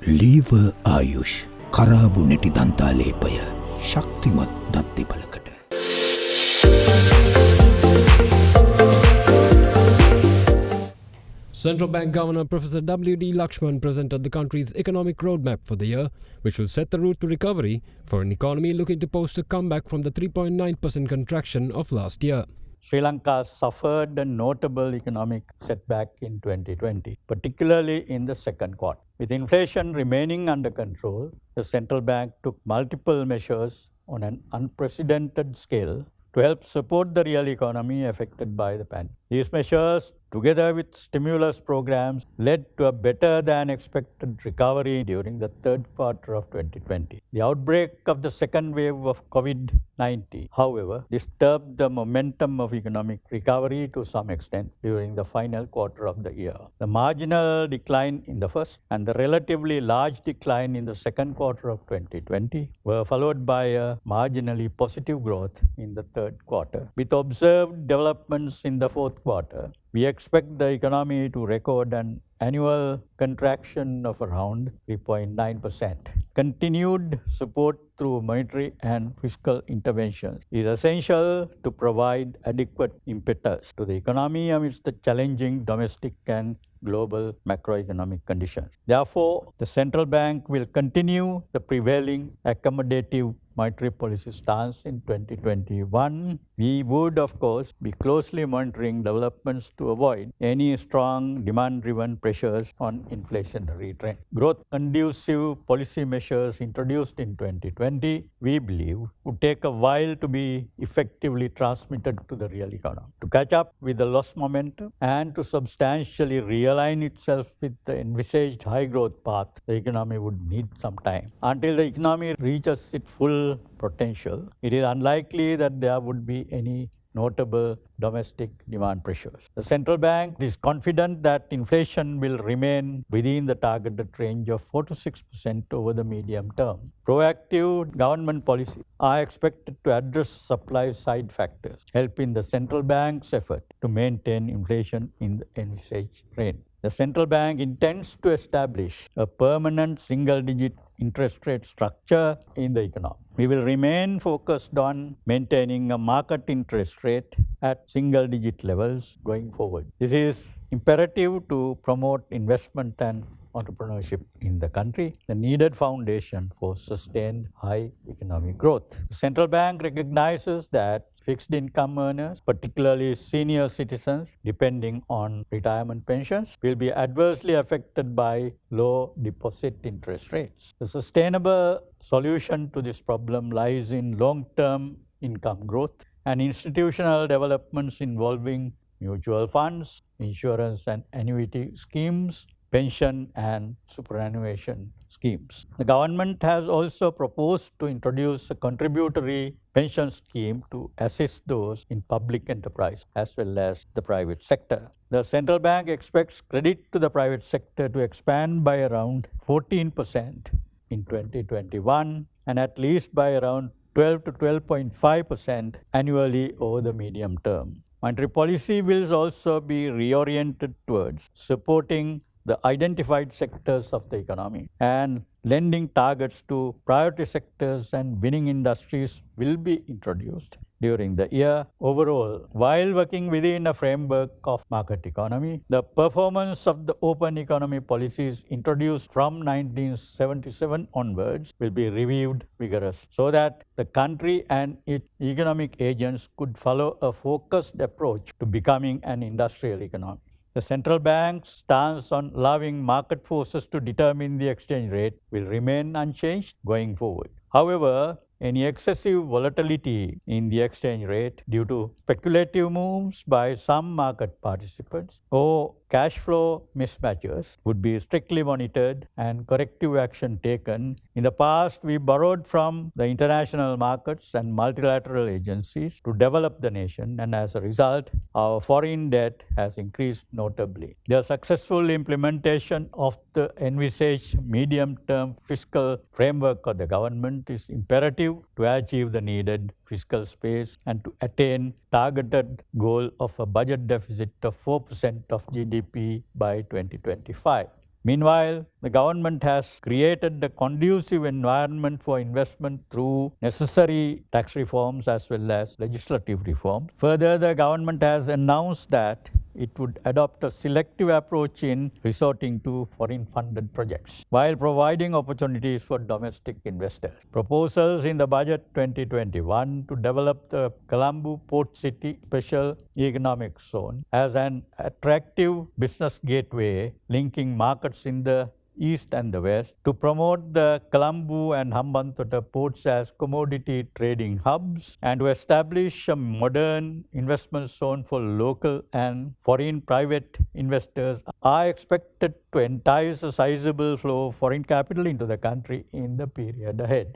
ලීව ආයුෂ් කරාබු නැටි දන්තාලේපය ශක්තිමත් දත්තිපලකට. Central Bank Governor Professor W.D. Lakshman presented the country's economic roadmap for the year, which will set the route to recovery for an economy looking to post a comeback from the 3.9% contraction of last year. Sri Lanka suffered a notable economic setback in 2020, particularly in the second quarter. With inflation remaining under control, the central bank took multiple measures on an unprecedented scale to help support the real economy affected by the pandemic. These measures, together with stimulus programs, led to a better than expected recovery during the third quarter of 2020. The outbreak of the second wave of COVID-19, however, disturbed the momentum of economic recovery to some extent during the final quarter of the year. The marginal decline in the first and the relatively large decline in the second quarter of 2020 were followed by a marginally positive growth in the third quarter. With observed developments in the fourth quarter, we expect the economy to record an annual contraction of around 3.9%. Continued support through monetary and fiscal interventions is essential to provide adequate impetus to the economy amidst the challenging domestic and global macroeconomic conditions. Therefore, the central bank will continue the prevailing accommodative monetary policy stance in 2021. We would, of course, be closely monitoring developments to avoid any strong demand-driven pressures on inflationary trend. Growth-conducive policy measures introduced in 2020, we believe, would take a while to be effectively transmitted to the real economy. To catch up with the lost momentum and to substantially realign itself with the envisaged high-growth path, the economy would need some time. Until the economy reaches its full potential, it is unlikely that there would be any notable domestic demand pressures. The central bank is confident that inflation will remain within the targeted range of 4 to 6% over the medium term. Proactive government policies are expected to address supply side factors, helping the central bank's effort to maintain inflation in the envisaged range. The central bank intends to establish a permanent single-digit interest rate structure in the economy. We will remain focused on maintaining a market interest rate at single-digit levels going forward. This is imperative to promote investment and entrepreneurship in the country, the needed foundation for sustained high economic growth. The central bank recognizes that fixed income earners, particularly senior citizens depending on retirement pensions, will be adversely affected by low deposit interest rates. The sustainable solution to this problem lies in long-term income growth and institutional developments involving mutual funds, insurance and annuity schemes, pension and superannuation schemes. The government has also proposed to introduce a contributory pension scheme to assist those in public enterprise as well as the private sector. The central bank expects credit to the private sector to expand by around 14% in 2021 and at least by around 12 to 12.5% annually over the medium term. Monetary policy will also be reoriented towards supporting the identified sectors of the economy, and lending targets to priority sectors and winning industries will be introduced during the year. Overall, while working within a framework of market economy, the performance of the open economy policies introduced from 1977 onwards will be reviewed vigorously so that the country and its economic agents could follow a focused approach to becoming an industrial economy. The central bank's stance on allowing market forces to determine the exchange rate will remain unchanged going forward. However, any excessive volatility in the exchange rate due to speculative moves by some market participants or cash flow mismatches would be strictly monitored and corrective action taken. In the past, we borrowed from the international markets and multilateral agencies to develop the nation, and as a result, our foreign debt has increased notably. The successful implementation of the envisaged medium-term fiscal framework of the government is imperative to achieve the needed fiscal space and to attain targeted goal of a budget deficit of 4% of GDP by 2025. Meanwhile, the government has created a conducive environment for investment through necessary tax reforms as well as legislative reforms. Further, the government has announced that it would adopt a selective approach in resorting to foreign funded projects while providing opportunities for domestic investors. Proposals in the budget 2021 to develop the Colombo Port City Special Economic Zone as an attractive business gateway linking markets in the East and the West, to promote the Colombo and Hambantota ports as commodity trading hubs, and to establish a modern investment zone for local and foreign private investors are expected to entice a sizable flow of foreign capital into the country in the period ahead.